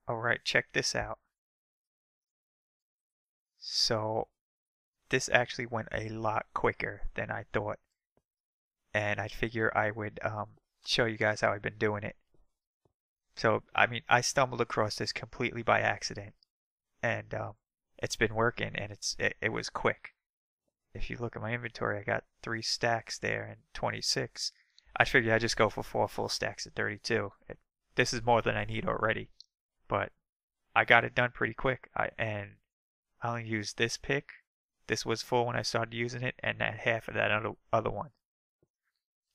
Alright, check this out. So this actually went a lot quicker than I thought. And I figure I would show you guys how I've been doing it. So, I mean, I stumbled across this completely by accident. And it's been working and it was quick. If you look at my inventory, I got 3 stacks there and 26. I figured I'd just go for 4 full stacks at 32. This is more than I need already. But I got it done pretty quick. And I only used this pick. This was full when I started using it, and that half of that other one.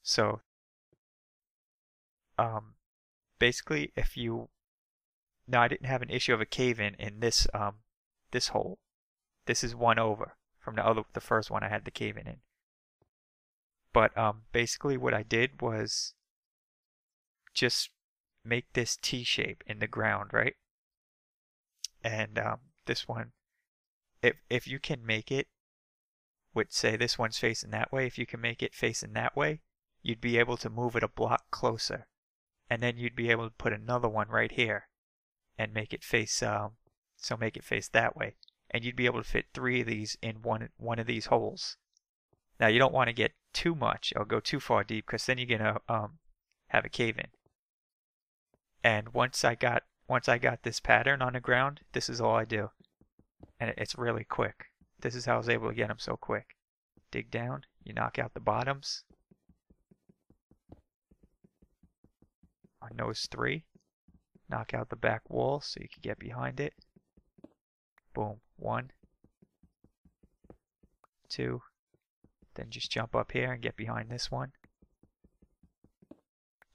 So, um, basically, if you now I didn't have an issue of a cave-in in this hole. This is one over from the first one I had the cave-in in. But basically, what I did was just make this T shape in the ground, right? And this one, if you can make it, would say this one's facing that way, if you can make it facing that way, you'd be able to move it a block closer. And then you'd be able to put another one right here and make it face make it face that way. And you'd be able to fit 3 of these in one of these holes. Now you don't want to get too much or go too far deep because then you're gonna have a cave in. And once I got this pattern on the ground, this is all I do. And it's really quick. This is how I was able to get them so quick. Dig down, you knock out the bottoms on those 3. Knock out the back wall so you can get behind it. Boom. 1, 2. Then just jump up here and get behind this one.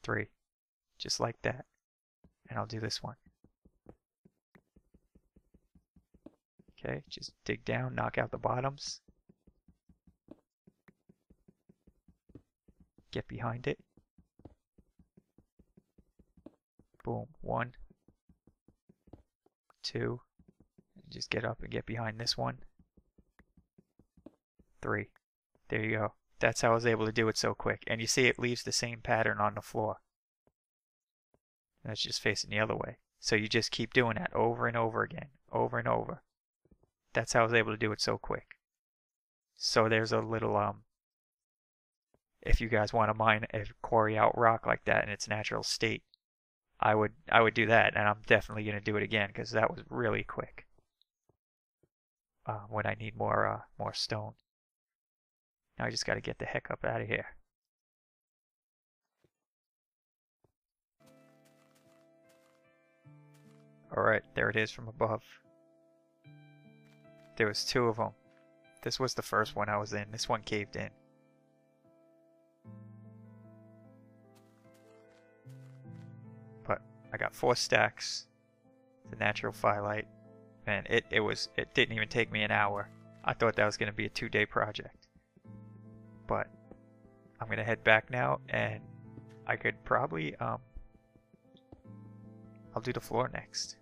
3. Just like that. And I'll do this one. Okay, just dig down, knock out the bottoms. Get behind it. Boom. 1, 2. Just get up and get behind this one. 3. There you go. That's how I was able to do it so quick. And you see it leaves the same pattern on the floor. And it's just facing the other way. So you just keep doing that over and over again. Over and over. That's how I was able to do it so quick. So there's a little, if you guys want to mine a quarry out rock like that in its natural state, I would do that, and I'm definitely going to do it again because that was really quick. When I need more stone. Now I just got to get the heck up out of here. Alright, there it is from above. There was 2 of them. This was the first one I was in. This one caved in. But I got 4 stacks. The natural firelight. And it didn't even take me an hour. I thought that was going to be a 2-day project. But I'm going to head back now, and I could probably I'll do the floor next.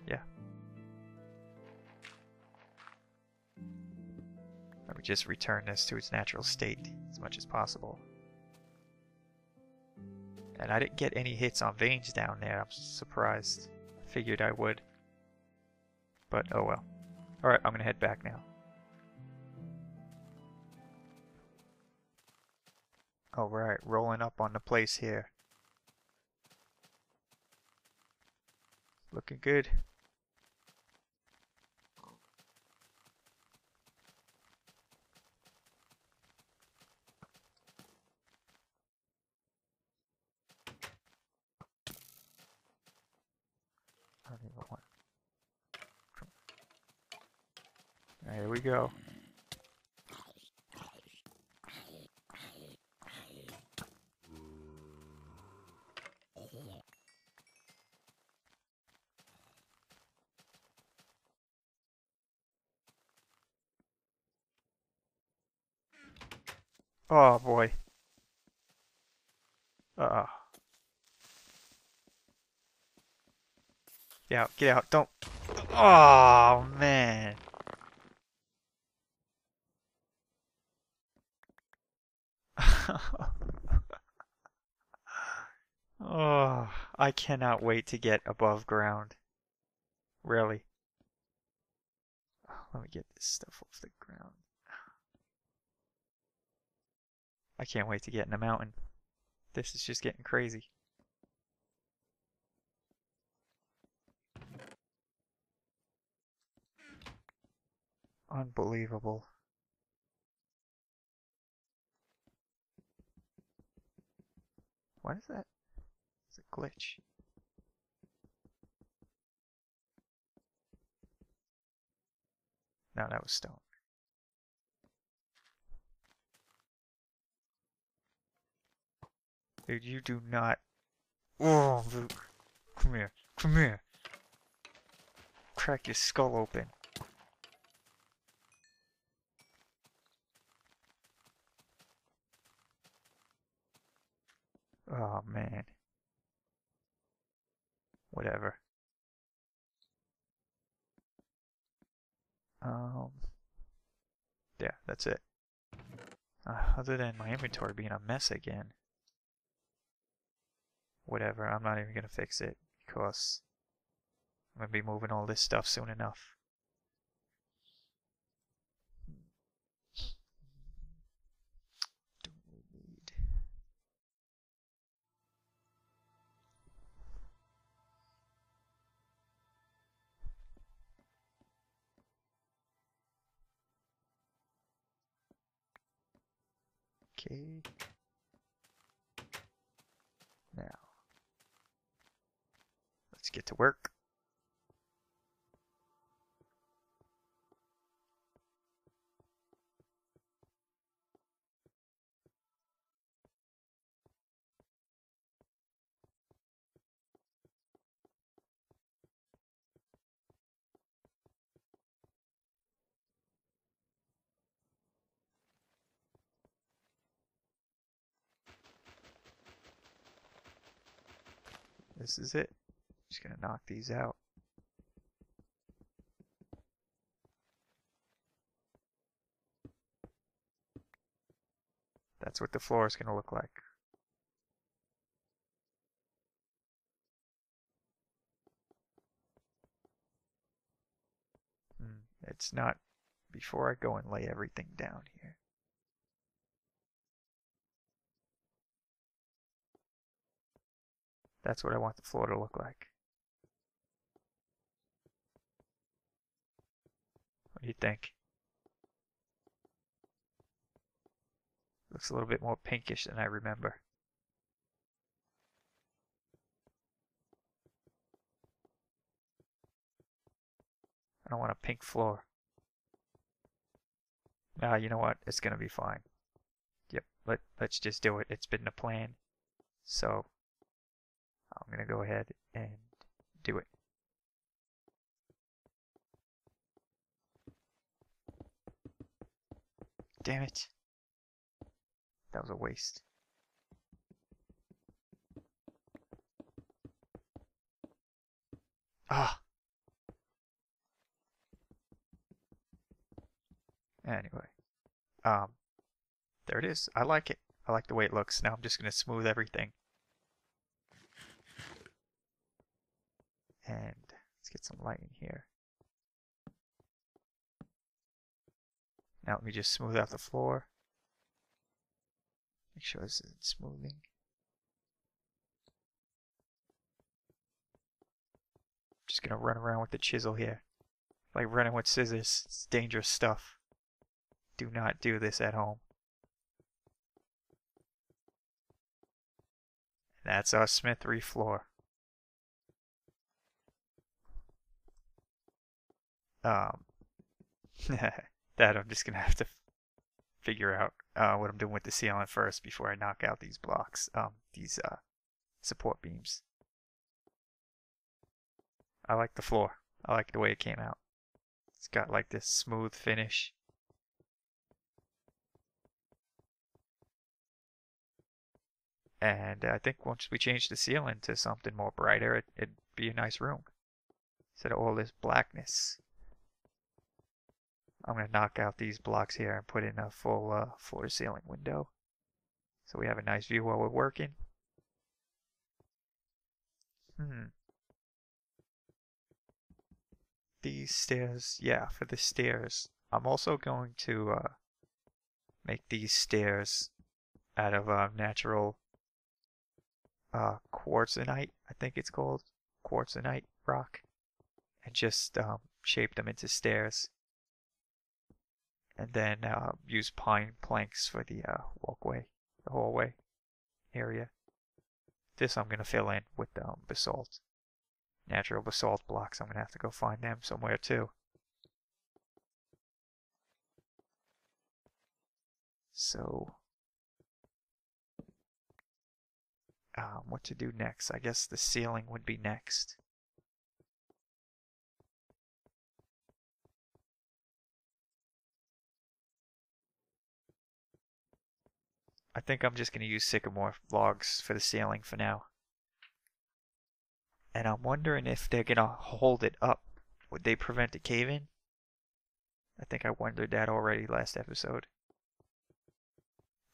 Yeah. Let me just return this to its natural state as much as possible. And I didn't get any hits on veins down there. I'm surprised. Figured I would. But oh well. Alright, I'm gonna head back now. Alright, rolling up on the place here. Looking good. I don't even want. There we go. Oh boy. Uh. Get out, get out, don't. Oh man. Oh, I cannot wait to get above ground. Really. Oh, let me get this stuff off the ground. I can't wait to get in the mountain. This is just getting crazy. Unbelievable. What is that? It's a glitch. No, that was stone. Dude, you do not. Oh, Luke. Come here. Come here. Crack your skull open. Oh, man. Whatever. Um, yeah, that's it. Other than my inventory being a mess again. Whatever, I'm not even gonna fix it because I'm gonna be moving all this stuff soon enough. Don't need. Okay. Now, let's get to work. This is it. Just gonna knock these out. That's what the floor is gonna look like. It's not before I go and lay everything down here. That's what I want the floor to look like. What do you think? Looks a little bit more pinkish than I remember. I don't want a pink floor. Ah, you know what? It's gonna be fine. Yep, let's just do it. It's been the plan. So I'm gonna go ahead and do it. Damn it. That was a waste. Ah. Anyway. There it is. I like it. I like the way it looks. Now I'm just gonna smooth everything. And let's get some light in here. Now let me just smooth out the floor. Make sure this isn't smoothing. Just gonna run around with the chisel here. Like running with scissors. It's dangerous stuff. Do not do this at home. And that's our smithery floor. That I'm just gonna have to figure out what I'm doing with the ceiling first before I knock out these blocks, these support beams. I like the floor. I like the way it came out. It's got like this smooth finish. And I think once we change the ceiling to something more brighter, it'd be a nice room. Instead of all this blackness. I'm going to knock out these blocks here and put in a full floor-to-ceiling window. So we have a nice view while we're working. Hmm. These stairs, yeah, for the stairs. I'm also going to make these stairs out of natural quartzonite, I think it's called. Quartzonite rock. And just shape them into stairs. And then use pine planks for the walkway, the hallway area. This I'm going to fill in with basalt. Natural basalt blocks. I'm going to have to go find them somewhere too. So, what to do next? I guess the ceiling would be next. I think I'm just going to use sycamore logs for the ceiling for now. And I'm wondering if they're going to hold it up. Would they prevent a cave-in? I think I wondered that already last episode.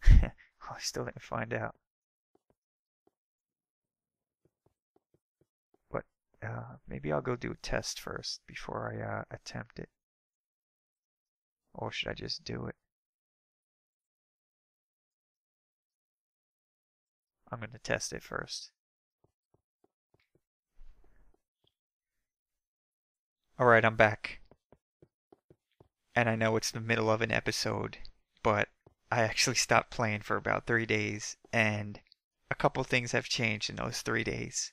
I still didn't find out. But maybe I'll go do a test first before I attempt it. Or should I just do it? I'm going to test it first. Alright, I'm back. And I know it's the middle of an episode, but I actually stopped playing for about 3 days, and a couple things have changed in those 3 days.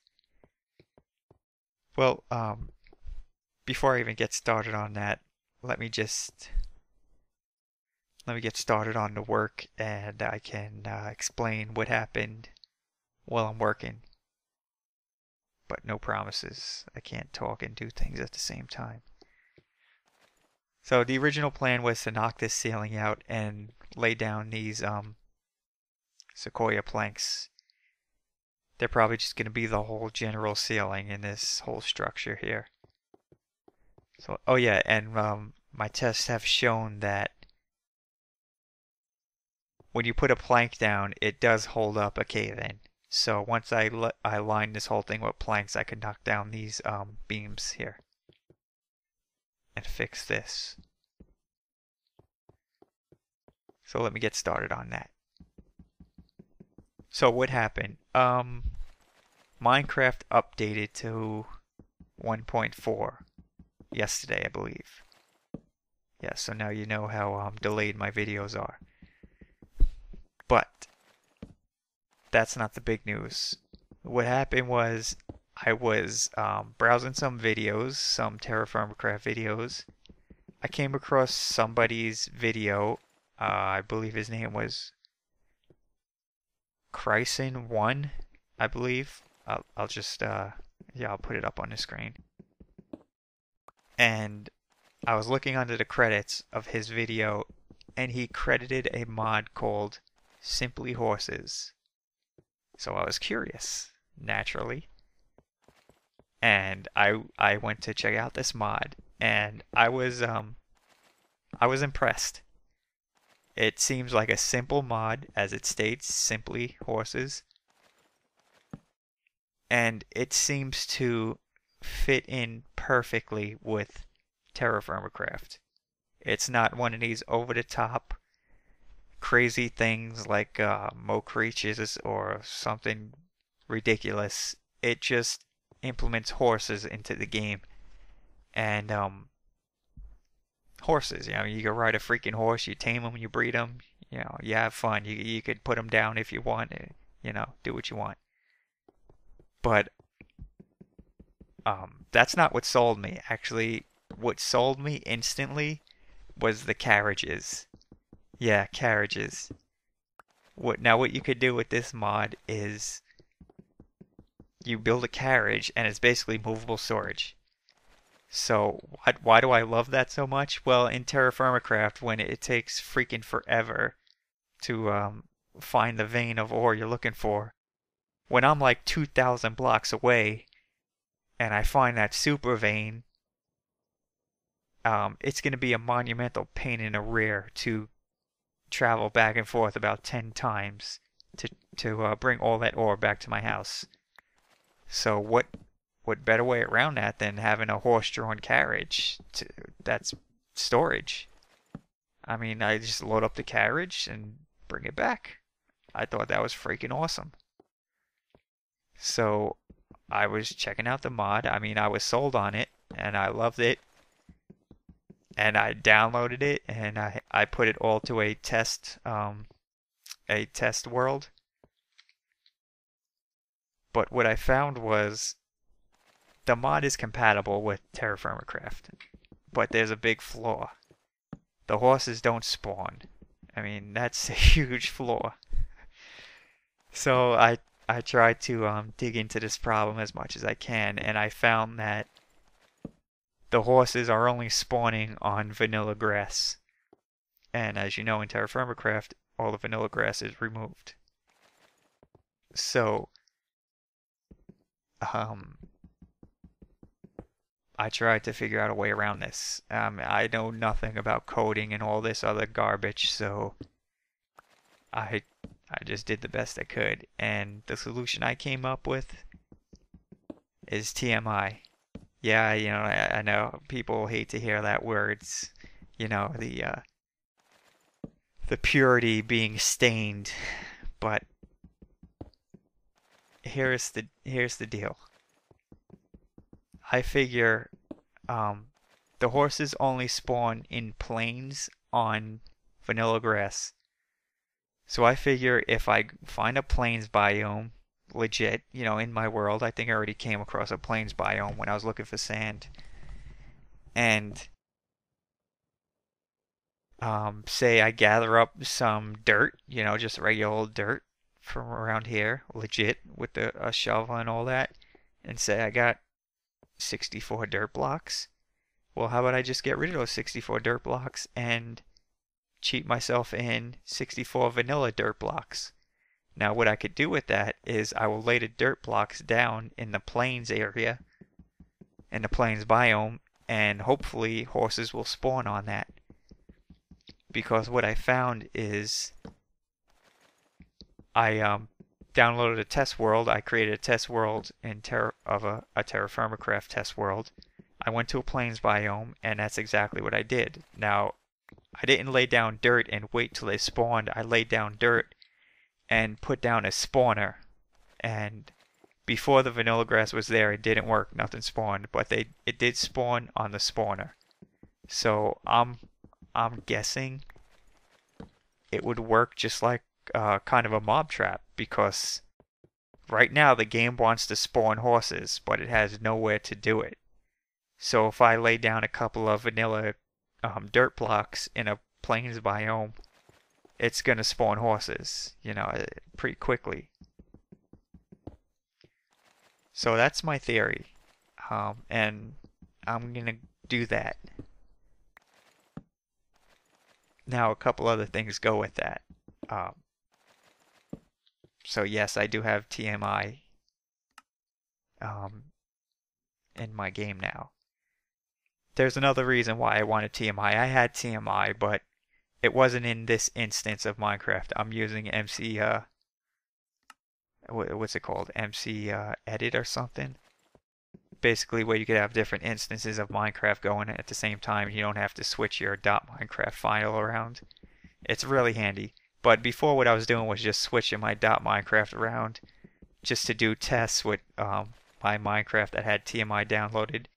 Well, before I even get started on that, let me get started on the work, and I can explain what happened while I'm working. But no promises. I can't talk and do things at the same time. So the original plan was to knock this ceiling out and lay down these sequoia planks. They're probably just going to be the whole general ceiling in this whole structure here. So, oh yeah, and my tests have shown that when you put a plank down, it does hold up a cave-in. So once I line this whole thing with planks, I can knock down these beams here and fix this. So let me get started on that. So what happened? Minecraft updated to 1.4 yesterday, I believe. Yeah, so now you know how delayed my videos are. But that's not the big news. What happened was I was browsing some videos, some Terrafirmacraft videos. I came across somebody's video. I believe his name was Chryson1, I believe. I'll just yeah, I'll put it up on the screen. And I was looking under the credits of his video, and he credited a mod called Simply Horses. So I was curious, naturally. And I went to check out this mod, and I was impressed. It seems like a simple mod, as it states, Simply Horses. And it seems to fit in perfectly with Terrafirmacraft. It's not one of these over-the-top crazy things like Mo Creatures or something ridiculous. It just implements horses into the game. And horses, you know, you can ride a freaking horse, you tame them, you breed them, you know, you have fun. You could put them down if you want, you know, do what you want. But that's not what sold me. Actually, what sold me instantly was the carriages. Yeah, carriages. What you could do with this mod is you build a carriage and it's basically movable storage. So why do I love that so much? Well, in Terrafirmacraft, when it takes freaking forever to find the vein of ore you're looking for, when I'm like 2,000 blocks away and I find that super vein, it's going to be a monumental pain in the rear to travel back and forth about 10 times to bring all that ore back to my house. So what better way around that than having a horse-drawn carriage that's storage? I mean, I just load up the carriage and bring it back. I thought that was freaking awesome. So I was checking out the mod. I mean, I was sold on it and I loved it. And I downloaded it and I put it all to a test world. But what I found was the mod is compatible with Terrafirmacraft, but there's a big flaw. The horses don't spawn. I mean, that's a huge flaw. So I tried to dig into this problem as much as I can, and I found that the horses are only spawning on vanilla grass. And as you know, in Terrafirmacraft, all the vanilla grass is removed. So, I tried to figure out a way around this. I know nothing about coding and all this other garbage, so I just did the best I could. And the solution I came up with is TMI. Yeah, you know, I know people hate to hear that word. It's, you know, the purity being stained, but here's the deal. I figure the horses only spawn in plains on vanilla grass. So I figure if I find a plains biome, legit, you know, in my world, I think I already came across a plains biome when I was looking for sand. And say I gather up some dirt, you know, just regular old dirt from around here, legit, with a shovel and all that, and say I got 64 dirt blocks. Well, how about I just get rid of those 64 dirt blocks and cheat myself in 64 vanilla dirt blocks? Now, what I could do with that is I will lay the dirt blocks down in the plains area, in the plains biome, and hopefully horses will spawn on that. Because what I found is I downloaded a test world. I created a test world in a Terrafirmacraft test world. I went to a plains biome, and that's exactly what I did. Now, I didn't lay down dirt and wait till they spawned. I laid down dirt and put down a spawner. And before the vanilla grass was there, it didn't work. Nothing spawned, but it did spawn on the spawner. So I'm guessing it would work just like kind of a mob trap, because right now the game wants to spawn horses, but it has nowhere to do it. So if I lay down a couple of vanilla dirt blocks in a plains biome, it's gonna spawn horses, you know, pretty quickly. So that's my theory, and I'm gonna do that. Now a couple other things go with that. So yes, I do have TMI in my game now. There's another reason why I wanted TMI. I had TMI, but it wasn't in this instance of Minecraft. I'm using MC, what's it called? MC Edit or something. Basically, where you could have different instances of Minecraft going at the same time. You don't have to switch your .minecraft file around. It's really handy. But before, what I was doing was just switching my .minecraft around just to do tests with my Minecraft that had TMI downloaded.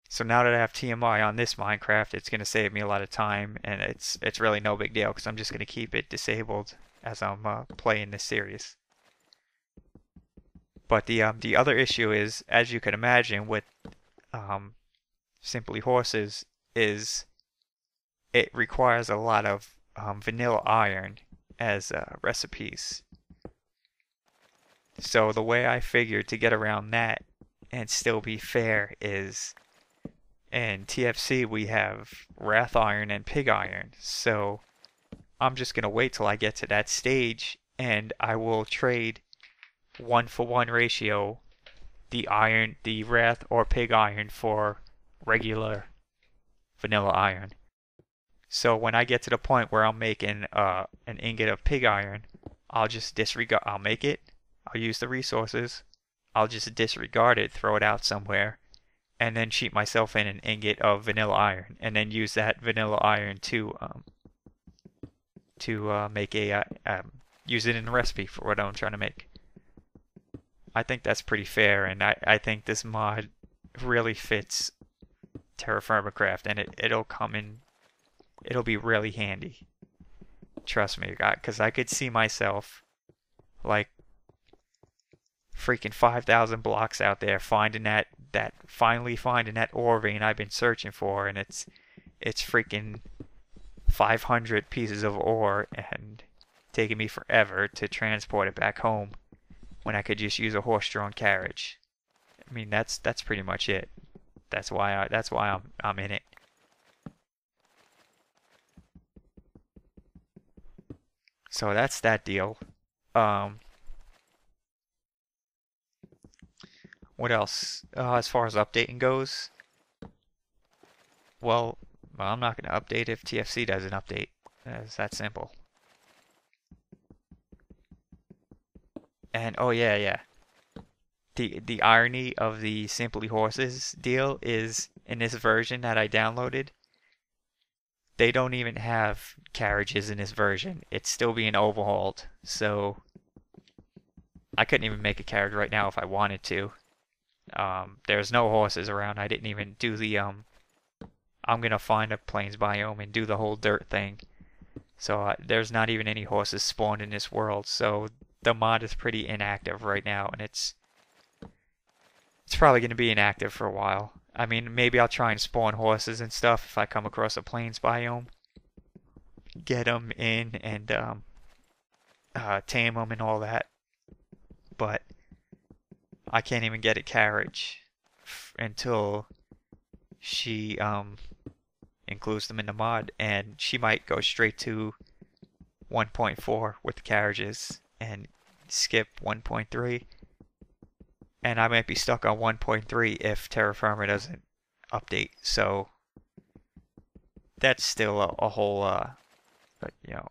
So now that I have TMI on this Minecraft, it's going to save me a lot of time, and it's really no big deal because I'm just going to keep it disabled as I'm playing this series. But the other issue is, as you can imagine, with Simply Horses, is it requires a lot of vanilla iron as recipes. So the way I figured to get around that and still be fair is, in TFC we have wrath iron and pig iron. So I'm just gonna wait till I get to that stage, and I will trade 1-for-1 ratio the wrath or pig iron for regular vanilla iron. So when I get to the point where I'm making an ingot of pig iron, I'll just disregard. I'll make it. I'll use the resources. I'll just disregard it, throw it out somewhere, and then cheat myself in an ingot of vanilla iron, and then use that vanilla iron to make use it in the recipe for what I'm trying to make. I think that's pretty fair, and I think this mod really fits Terrafirmacraft, and it'll come in, it'll be really handy. Trust me, because I could see myself like freaking 5,000 blocks out there finding finally finding that ore vein I've been searching for, and it's freaking 500 pieces of ore and taking me forever to transport it back home when I could just use a horse-drawn carriage. I mean, that's pretty much it. That's why I'm in it. So that's that deal. What else? As far as updating goes, well, I'm not going to update if TFC doesn't update. It's that simple. And oh yeah. The irony of the Simply Horses deal is in this version that I downloaded, they don't even have carriages in this version. It's still being overhauled. So I couldn't even make a carriage right now if I wanted to. There's no horses around. I didn't even do the I'm gonna find a plains biome and do the whole dirt thing. So there's not even any horses spawned in this world. So the mod is pretty inactive right now, and it's probably gonna be inactive for a while. I mean, maybe I'll try and spawn horses and stuff if I come across a plains biome. Get them in and tame them and all that. But I can't even get a carriage until she includes them in the mod, and she might go straight to 1.4 with the carriages and skip 1.3, and I might be stuck on 1.3 if Terra Firma doesn't update. So that's still a whole but you know,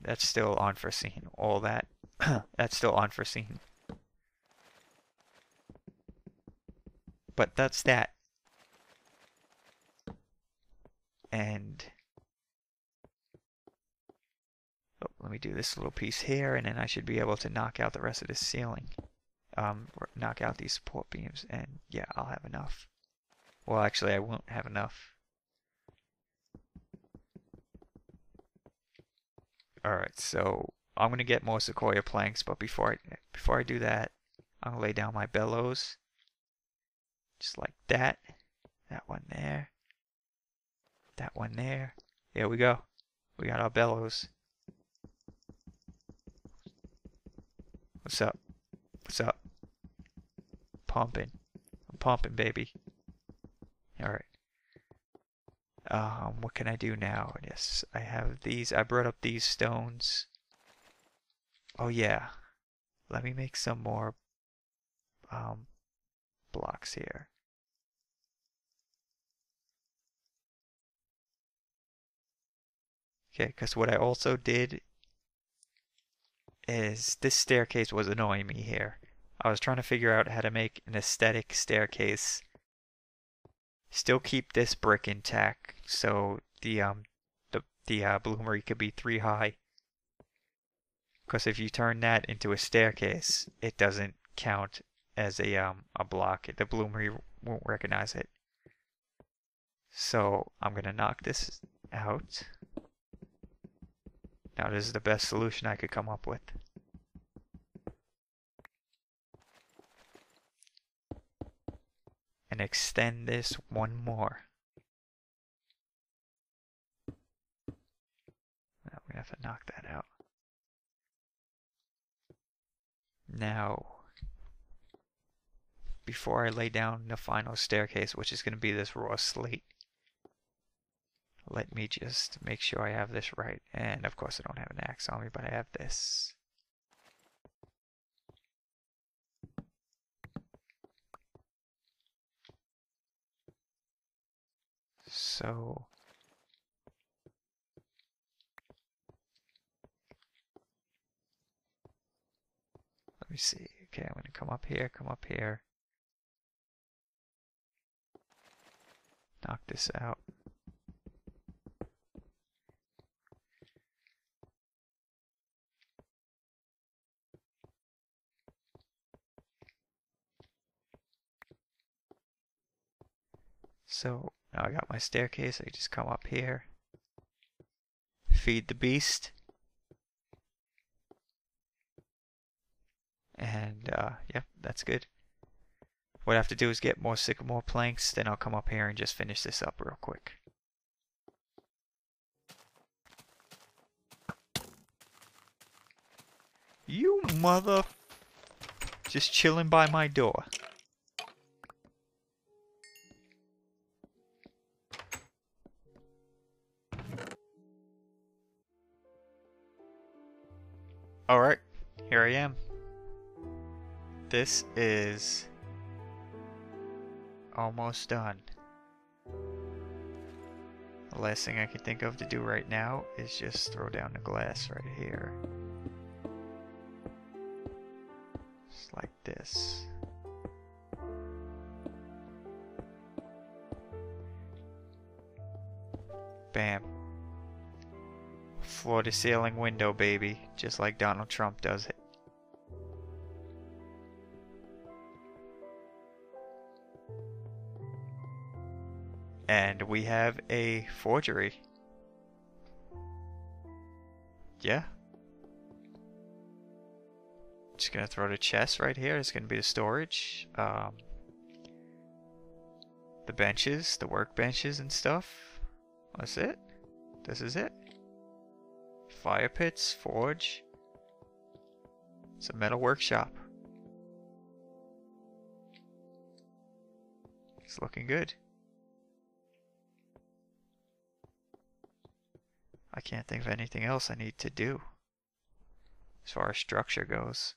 that's still unforeseen. All that that's still unforeseen. But that's that. And let me do this little piece here, and then I should be able to knock out the rest of this ceiling. Knock out these support beams, and yeah, I'll have enough. Well, actually, I won't have enough. Alright, so I'm gonna get more sequoia planks, but before I do that, I'm gonna lay down my bellows. Just like that. That one there. That one there. There we go. We got our bellows. What's up? What's up? Pumping. I'm pumping, baby. Alright. What can I do now? Yes, I have these. I brought up these stones. Oh yeah. Let me make some more blocks here. Okay, because what I also did is this staircase was annoying me here. I was trying to figure out how to make an aesthetic staircase. Still keep this brick intact, so the bloomery could be 3 high. Because if you turn that into a staircase, it doesn't count as a block. The bloomery won't recognize it. So I'm gonna knock this out. Now this is the best solution I could come up with. And extend this one more. Now we have to knock that out. Now, before I lay down the final staircase, which is going to be this raw slate, let me just make sure I have this right. And of course I don't have an axe on me, but I have this. So let me see. Okay, I'm gonna come up here, come up here. Knock this out. So now I got my staircase. I just come up here, feed the beast, and yep, that's good. What I have to do is get more sycamore planks, then I'll come up here and just finish this up real quick. You mother... Just chilling by my door. Alright, here I am. This is almost done. The last thing I can think of to do right now is just throw down the glass right here. Just like this. Bam. Floor to ceiling window, baby. Just like Donald Trump does it. And we have a forgery. Yeah. Just gonna throw the chest right here. It's gonna be the storage. The benches, the workbenches and stuff. That's it. This is it. Fire pits, forge. It's a metal workshop. It's looking good. I can't think of anything else I need to do as far as structure goes.